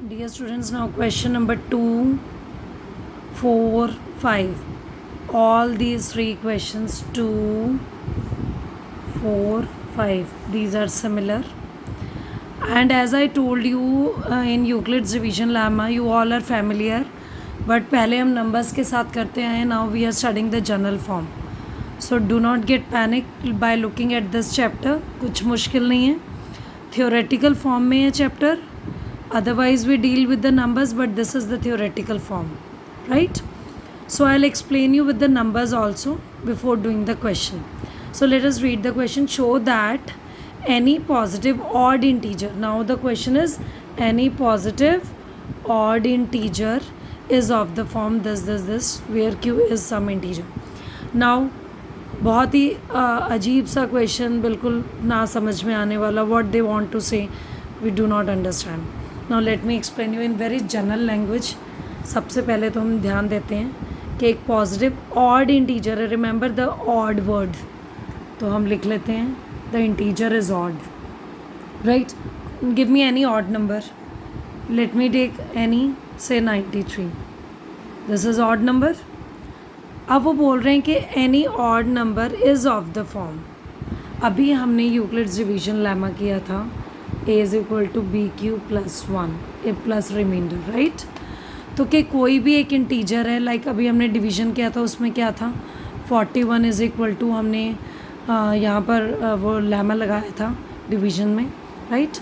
Dear students, now question number 2, 4, 5. All these three questions 2, 4, 5. These are similar. And as I told you in Euclid's division lemma, you all are familiar. But पहले हम numbers के साथ करते हैं. Now we are studying the general form. So do not get panicked by looking at this chapter. कुछ मुश्किल नहीं है. Theoretical form में है chapter. Otherwise we deal with the numbers, but this is the theoretical form, right? So I'll explain you with the numbers also before doing the question. So let us read the question. Show that any positive odd integer. Now the question is any positive odd integer is of the form this where q is some integer. Now बहुत ही अजीब सा question, बिल्कुल ना समझ में आने वाला. What they want to say we do not understand. Now let me explain you in very general language. सबसे पहले तो हम ध्यान देते हैं कि एक पॉजिटिव ऑड इंटीजर है. Remember the odd word. तो हम लिख लेते हैं the integer is odd, right. Give me any odd number. Let me take any say 93. This is odd number. अब वो बोल रहे हैं कि any odd number is of the form. अभी हमने यूक्लिड्स डिवीजन लेमा किया था a is equal to B Q plus 1 A plus remainder, right. तो कि कोई भी एक इंटीजर है, लाइक अभी हमने डिवीजन किया था, उसमें क्या था 41 इज़ इक्वल टू, हमने यहाँ पर वो लेमा लगाया था डिवीजन में, राइट.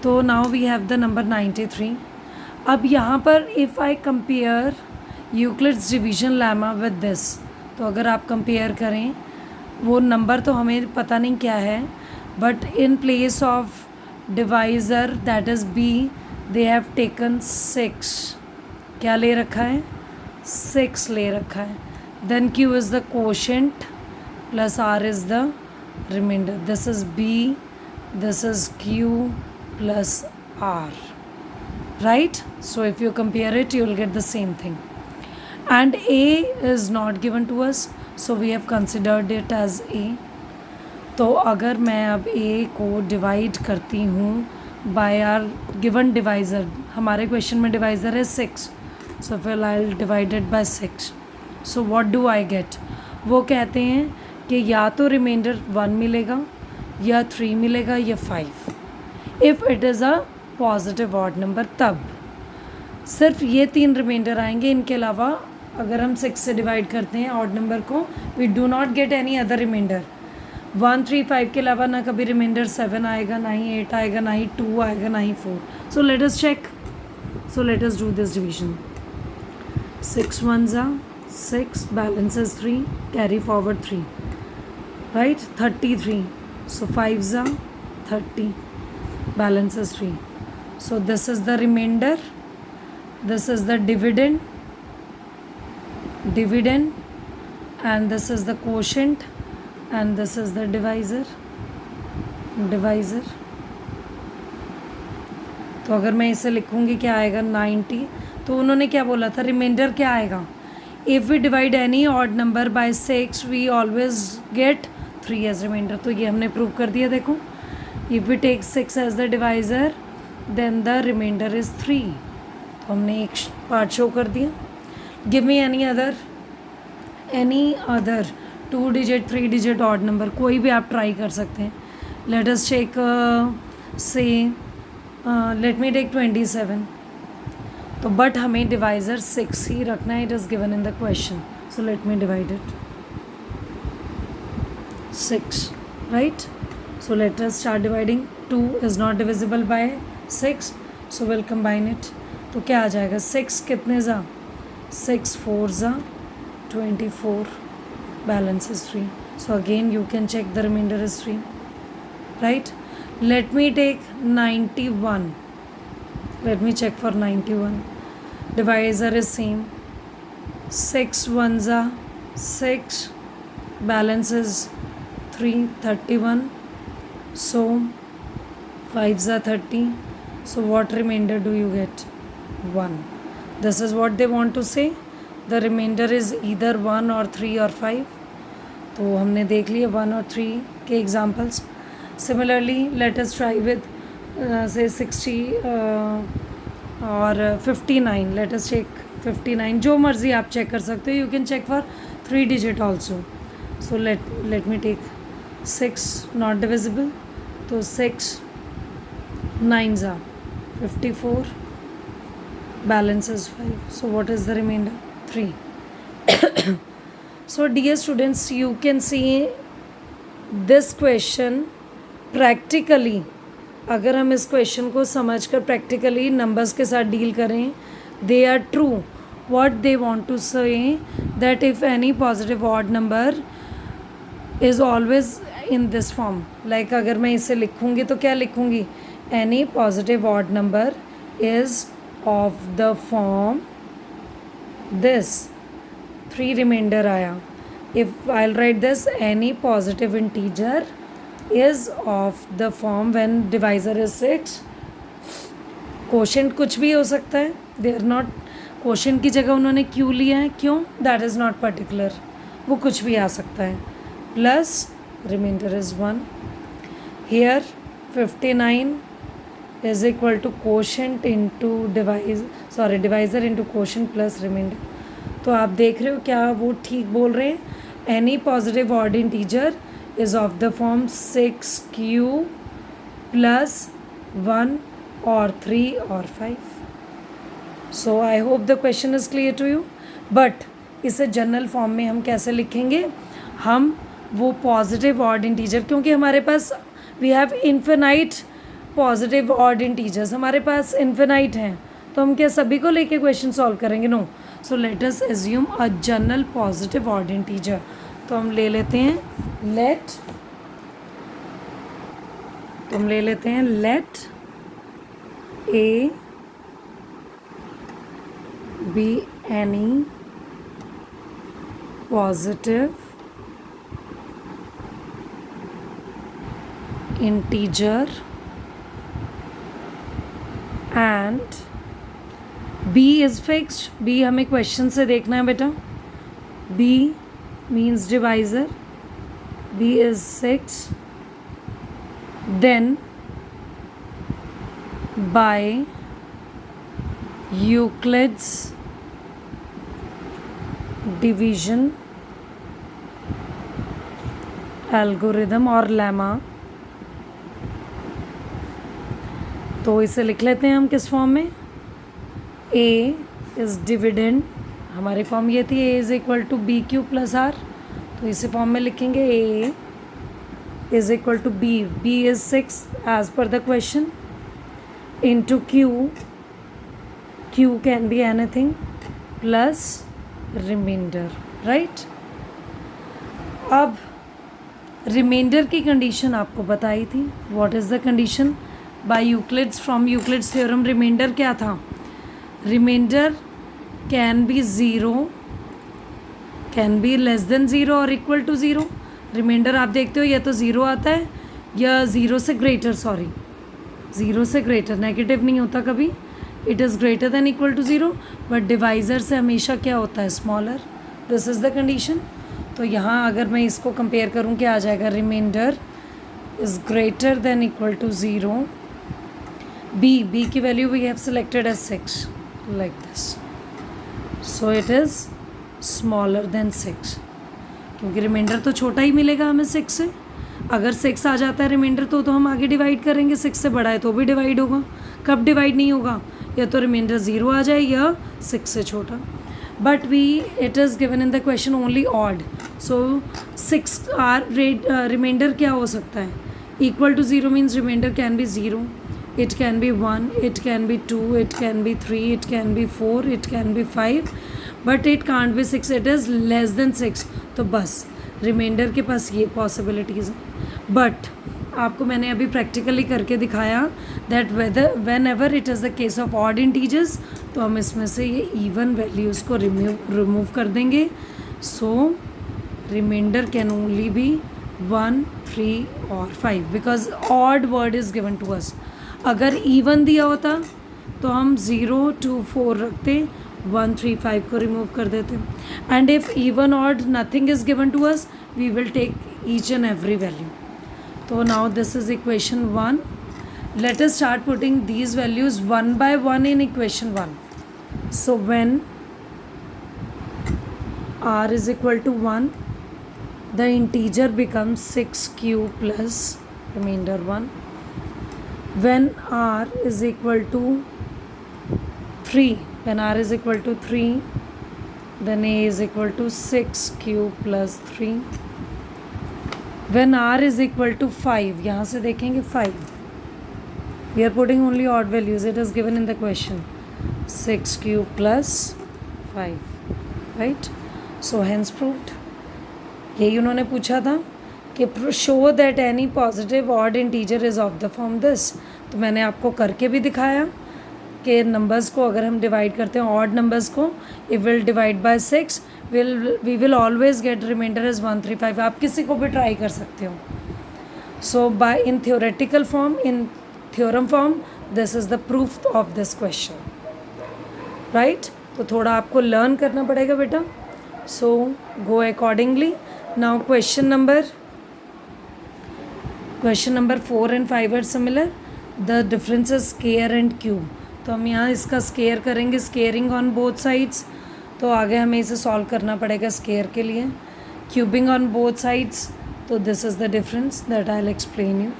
तो now we have the number 93. अब यहाँ पर if I compare Euclid's division lemma with this, तो अगर आप कंपेयर करें, वो नंबर तो हमें पता नहीं क्या है, but in place of divisor that is b they have taken 6. क्या ले रखा है? 6 ले रखा है. Then q is the quotient plus r is the remainder. This is b, this is q plus r, right? So if you compare it, you will get the same thing. And a is not given to us, so we have considered it as a. तो अगर मैं अब a को divide करती हूँ bye are given divisor, हमारे question में divisor है 6, सो फिर I will divide it by 6. So what do I get? वो कहते हैं कि या तो रिमाइंडर 1 मिलेगा, या 3 मिलेगा, या 5. If it is a positive odd number तब सिर्फ ये 3 रिमाइंडर आएंगे. इनके अलावा अगर हम 6 से डिवाइड करते हैं ऑड नंबर को, we do not get any other remainder. 1, 3, 5 के अलावा ना कभी रिमाइंडर 7 आएगा, ना ही 8 आएगा, ना ही 2 आएगा, ना ही 4. So let us check. So let us do this division. 6 1s are 6, balance is 3, carry forward 3, right. 33. So 5s are 30, balance is 3. So this is the remainder, this is the dividend, and this is the quotient, and this is the divisor. तो अगर मैं इसे लिखूँगी क्या आएगा 90. तो उन्होंने क्या बोला था, रिमाइंडर क्या आएगा? If we divide any odd number by 6 we always get 3 as remainder. तो ये हमने प्रूव कर दिया. देखो, if we take 6 as the divisor then the remainder is 3. तो हमने एक पार्ट शो कर दिया. Give me any other 2 digit 3 digit odd number, कोई भी आप ट्राई कर सकते हैं. Let us check say let me take 27. तो बट हमें डिवाइज़र 6 ही रखना है. It is given in the question. So let me divide it 6, right. So let us start dividing. 2 is not divisible by 6, so we'll combine it. तो क्या आ जाएगा? 6 कितने जा? 6 4 जा 24, balance is 3. So again you can check the remainder is 3, right. Let me take 91. Let me check for 91. Divisor is same. 6 1s are 6, balance is 3, 31. So 5s are 30. So what remainder do you get? 1. This is what they want to say. The remainder is either 1 or 3 or 5. तो हमने देख लिए 1 और 3 के examples. Similarly, let us try with say 60 और 59, late us check 59, जो मर्जी आप चेक कर सकते हो, you can check for 3 digit also. So let me take 6 not divisible, तो 6 9s are 54, balance is 5. So what is the remainder? 3. So dear students, you can see this question practically. अगर हम इस question को समझकर practically numbers के साथ deal करें, they are true. What they want to say that if any positive odd number is always in this form, like अगर मैं इसे लिखूँगी तो क्या लिखूँगी? Any positive odd number is of the form this. 3 remainder आया. If I will write this, any positive integer is of the form when divisor is 6. Quotient कुछ भी हो सकता है. दे आर नॉट, क्वोशेंट की जगह उन्होंने क्यों लिया है? क्यों? दैट इज़ नॉट पर्टिकुलर, वो कुछ भी आ सकता है. Plus remainder is 1. Here 59 is equal to quotient into divisor into quotient plus remainder. तो आप देख रहे हो क्या वो ठीक बोल रहे हैं? Any positive odd integer is of the form 6q plus 1 or 3 or 5. So I hope the question is clear to you. But इसे जनरल फॉर्म में हम कैसे लिखेंगे? हम वो पॉजिटिव ऑड इंटीजर, क्योंकि हमारे पास we have infinite positive odd integers, हमारे पास इन्फिनाइट हैं, तो हम क्या सभी को लेके क्वेश्चन सॉल्व करेंगे? No. So let us assume a general positive odd integer. तो हम ले लेते हैं let a be any positive integer and b is fixed. B हमें क्वेश्चन से देखना है बेटा. B means divisor. B is 6. Then by Euclid's division algorithm or lemma, तो इसे लिख लेते हैं हम किस फॉर्म में? A is dividend, हमारी फॉर्म ये थी a is equal to B Q plus r, तो इसी फॉर्म में लिखेंगे a is equal to b. b is 6 as per the question into q can be anything plus remainder, right. अब remainder की condition आपको बताई थी. What is the condition? By Euclid's, from Euclid's theorem remainder क्या था? Remainder can be 0, can be less than 0 और equal to 0. Reminder आप देखते हो या तो 0 आता है या 0 से ग्रेटर, 0 से ग्रेटर, नेगेटिव नहीं होता कभी. It is greater than equal to 0, but divisor से हमेशा क्या होता है? Smaller. This is the condition. तो यहाँ अगर मैं इसको कंपेयर करूँ क्या आ जाएगा? Remainder is greater than equal to 0. B की value we have selected as 6 like this. So it is smaller than 6, क्योंकि रिमाइंडर तो छोटा ही मिलेगा हमें 6 से. अगर 6 आ जाता है रिमाइंडर तो हम आगे डिवाइड करेंगे. 6 से बड़ा है तो भी डिवाइड होगा. कब डिवाइड नहीं होगा? या तो रिमाइंडर 0 आ जाए या 6 से छोटा. But it is given in the question only odd. So 6 remainder क्या हो सकता है? Equal to 0 means remainder can be 0, it can be 1, it can be 2, it can be 3, it can be 4, it can be 5, but it can't be 6. it is less than 6. तो बस reminder के पास ये possibilities हैं. But आपको मैंने अभी practically करके दिखाया that when ever it is the case of odd integers, तो हम इसमें से ये इवन वैल्यूज़ को रिमूव कर देंगे. So remainder can only be 1, 3 और 5 because odd word is given to us. अगर इवन दिया होता तो हम 0, 2, 4 रखते, 1, 3, 5 को रिमूव कर देते. And if even odd nothing is given to us, we will take each and every value. तो now this is equation 1. let us start putting these values one by one in equation 1. So when r is equal to 1, the integer becomes 6q plus remainder 1. When r is equal to 3, then a is equal to 6q plus 3. When r is equal to 5, यहाँ से देखेंगे 5, we are putting only odd values, it is given in the question, 6q plus 5, right? So hence proved. यही उन्होंने पूछा था कि show that any positive odd integer is of the form this. तो मैंने आपको करके भी दिखाया कि नंबर्स को अगर हम डिवाइड करते हैं ऑड नंबर्स को, if will divide by 6 we will always get remainder is 135. आप किसी को भी ट्राई कर सकते हो. So by in theoretical form, in theorem form, this is the proof of this question, right? तो थोड़ा आपको लर्न करना पड़ेगा बेटा. So go accordingly. Now question number 4 and 5 are similar. The difference is square and cube. तो हम यहाँ इसका स्केयर करेंगे, स्केयरिंग ऑन बोथ साइड्स. तो आगे हमें इसे सॉल्व करना पड़ेगा स्केयर के लिए. Cubing on both sides. तो this is the difference that I will explain you.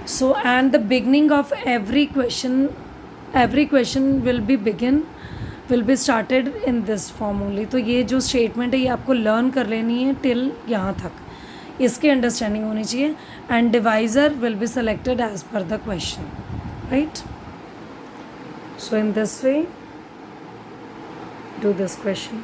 So and the beginning of every question will be started in this form only. तो ये जो स्टेटमेंट है ये आपको लर्न कर लेनी है टिल यहाँ तक, इसकी अंडरस्टैंडिंग होनी चाहिए. And divisor will be selected as per the question, right? So in this way do this question.